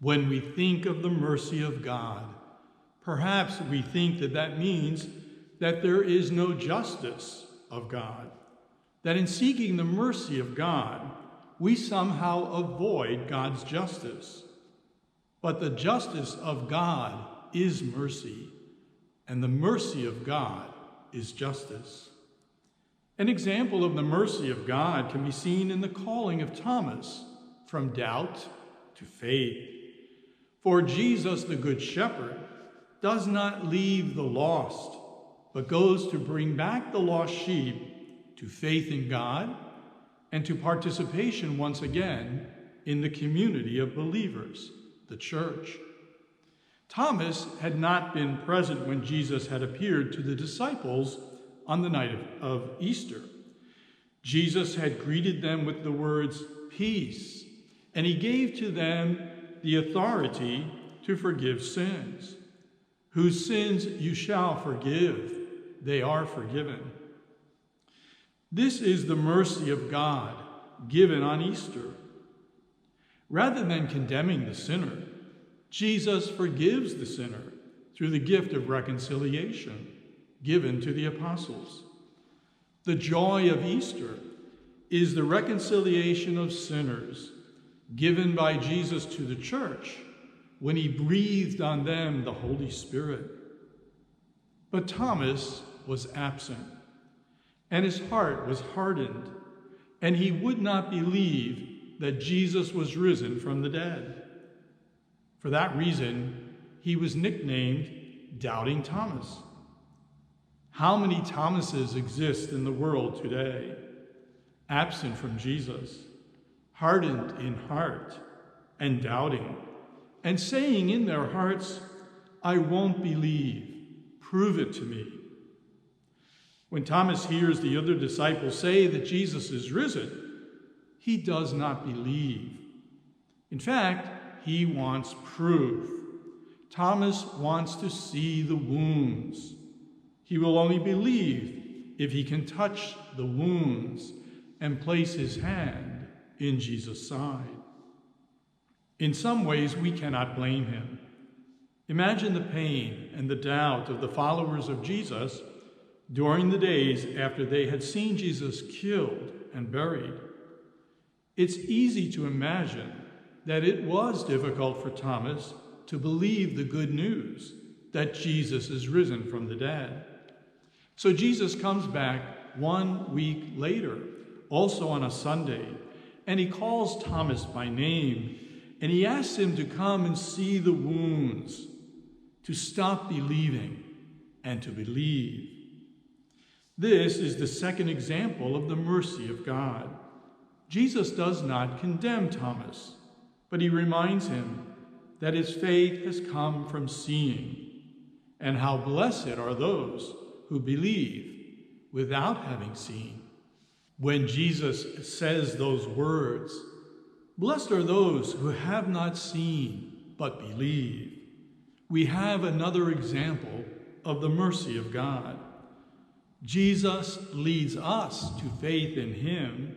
When we think of the mercy of God, perhaps we think that that means that there is no justice of God, that in seeking the mercy of God, we somehow avoid God's justice. But the justice of God is mercy, and the mercy of God is justice. An example of the mercy of God can be seen in the calling of Thomas from doubt to faith. For Jesus, the Good Shepherd, does not leave the lost, but goes to bring back the lost sheep to faith in God and to participation once again in the community of believers, the church. Thomas had not been present when Jesus had appeared to the disciples on the night of Easter. Jesus had greeted them with the words, "Peace," and he gave to them the authority to forgive sins. Whose sins you shall forgive, they are forgiven. This is the mercy of God given on Easter. Rather than condemning the sinner, Jesus forgives the sinner through the gift of reconciliation given to the apostles. The joy of Easter is the reconciliation of sinners given by Jesus to the church when he breathed on them the Holy Spirit. But Thomas was absent, and his heart was hardened, and he would not believe that Jesus was risen from the dead. For that reason, he was nicknamed Doubting Thomas. How many Thomases exist in the world today? Absent from Jesus, hardened in heart, and doubting, and saying in their hearts, "I won't believe. Prove it to me." When Thomas hears the other disciples say that Jesus is risen, he does not believe. In fact, he wants proof. Thomas wants to see the wounds. He will only believe if he can touch the wounds and place his hand in Jesus' side. In some ways, we cannot blame him. Imagine the pain and the doubt of the followers of Jesus during the days after they had seen Jesus killed and buried. It's easy to imagine that it was difficult for Thomas to believe the good news that Jesus is risen from the dead. So Jesus comes back 1 week later, also on a Sunday, and he calls Thomas by name, and he asks him to come and see the wounds, to stop believing and to believe. This is the second example of the mercy of God. Jesus does not condemn Thomas, but he reminds him that his faith has come from seeing, and how blessed are those who believe without having seen. When Jesus says those words, "Blessed are those who have not seen but believe," we have another example of the mercy of God. Jesus leads us to faith in him,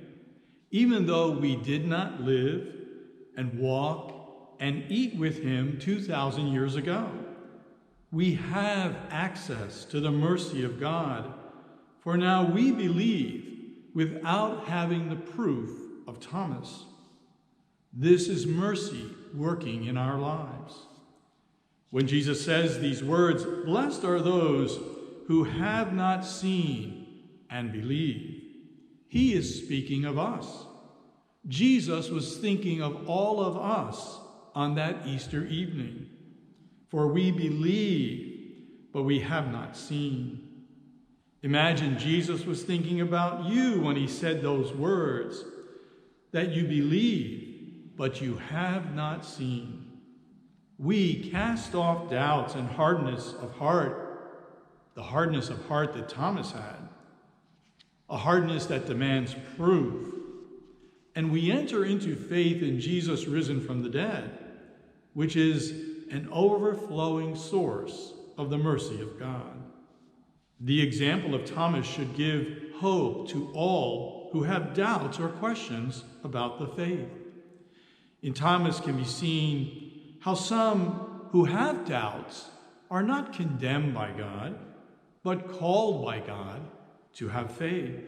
even though we did not live and walk and eat with him 2,000 years ago. We have access to the mercy of God, for now we believe without having the proof of Thomas. This is mercy working in our lives. When Jesus says these words, "Blessed are those who have not seen and believe," he is speaking of us. Jesus was thinking of all of us on that Easter evening. For we believe, but we have not seen. Imagine Jesus was thinking about you when he said those words, that you believe, but you have not seen. We cast off doubts and hardness of heart, the hardness of heart that Thomas had, a hardness that demands proof, and we enter into faith in Jesus risen from the dead, which is an overflowing source of the mercy of God. The example of Thomas should give hope to all who have doubts or questions about the faith. In Thomas can be seen how some who have doubts are not condemned by God, but called by God to have faith.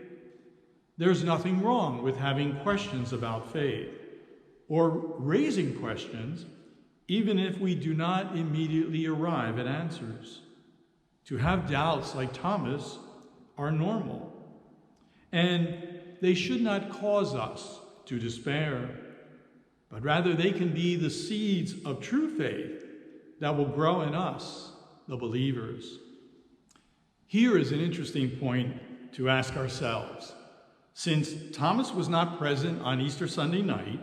There's nothing wrong with having questions about faith or raising questions, even if we do not immediately arrive at answers. To have doubts like Thomas are normal, and they should not cause us to despair, but rather they can be the seeds of true faith that will grow in us, the believers. Here is an interesting point to ask ourselves. Since Thomas was not present on Easter Sunday night,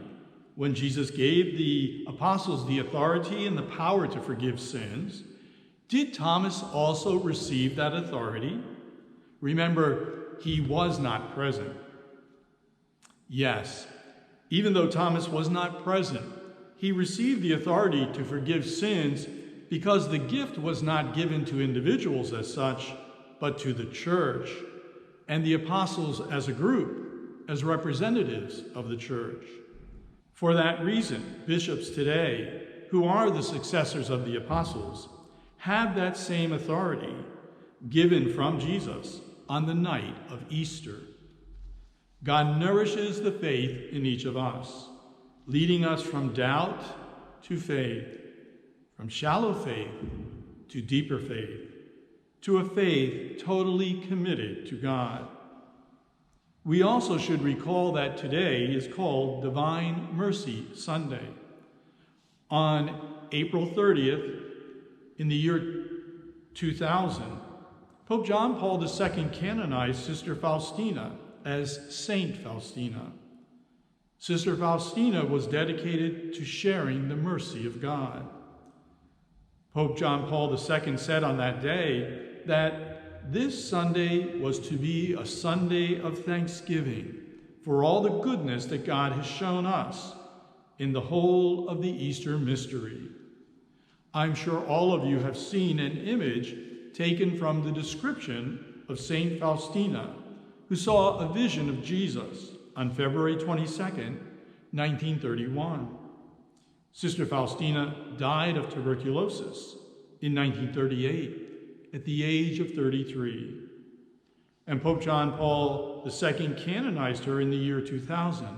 when Jesus gave the apostles the authority and the power to forgive sins, did Thomas also receive that authority? Remember, he was not present. Yes, even though Thomas was not present, he received the authority to forgive sins because the gift was not given to individuals as such, but to the church and the apostles as a group, as representatives of the church. For that reason, bishops today, who are the successors of the apostles, have that same authority given from Jesus on the night of Easter. God nourishes the faith in each of us, leading us from doubt to faith, from shallow faith to deeper faith, to a faith totally committed to God. We also should recall that today is called Divine Mercy Sunday. On April 30th, in the year 2000, Pope John Paul II canonized Sister Faustina as Saint Faustina. Sister Faustina was dedicated to sharing the mercy of God. Pope John Paul II said on that day that this Sunday was to be a Sunday of thanksgiving for all the goodness that God has shown us in the whole of the Easter mystery. I'm sure all of you have seen an image taken from the description of Saint Faustina, who saw a vision of Jesus on February 22nd, 1931. Sister Faustina died of tuberculosis in 1938 at the age of 33. And Pope John Paul II canonized her in the year 2000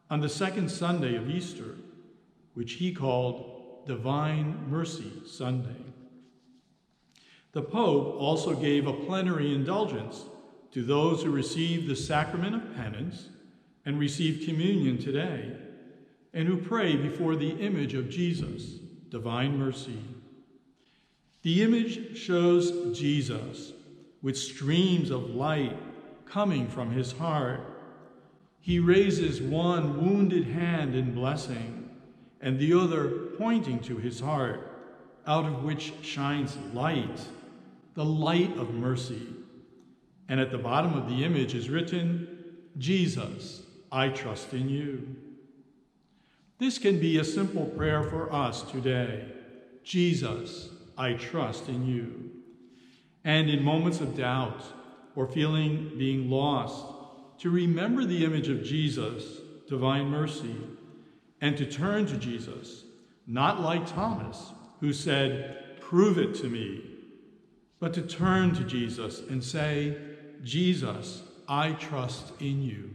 on the second Sunday of Easter, which he called Divine Mercy Sunday. The Pope also gave a plenary indulgence to those who receive the sacrament of penance and receive communion today, and who pray before the image of Jesus, Divine Mercy. The image shows Jesus with streams of light coming from his heart. He raises one wounded hand in blessing and the other pointing to his heart, out of which shines light, the light of mercy. And at the bottom of the image is written, Jesus, I trust in you. This can be a simple prayer for us today. Jesus, I trust in you. And in moments of doubt or feeling being lost, to remember the image of Jesus, Divine Mercy, and to turn to Jesus, not like Thomas, who said, prove it to me, but to turn to Jesus and say, Jesus, I trust in you.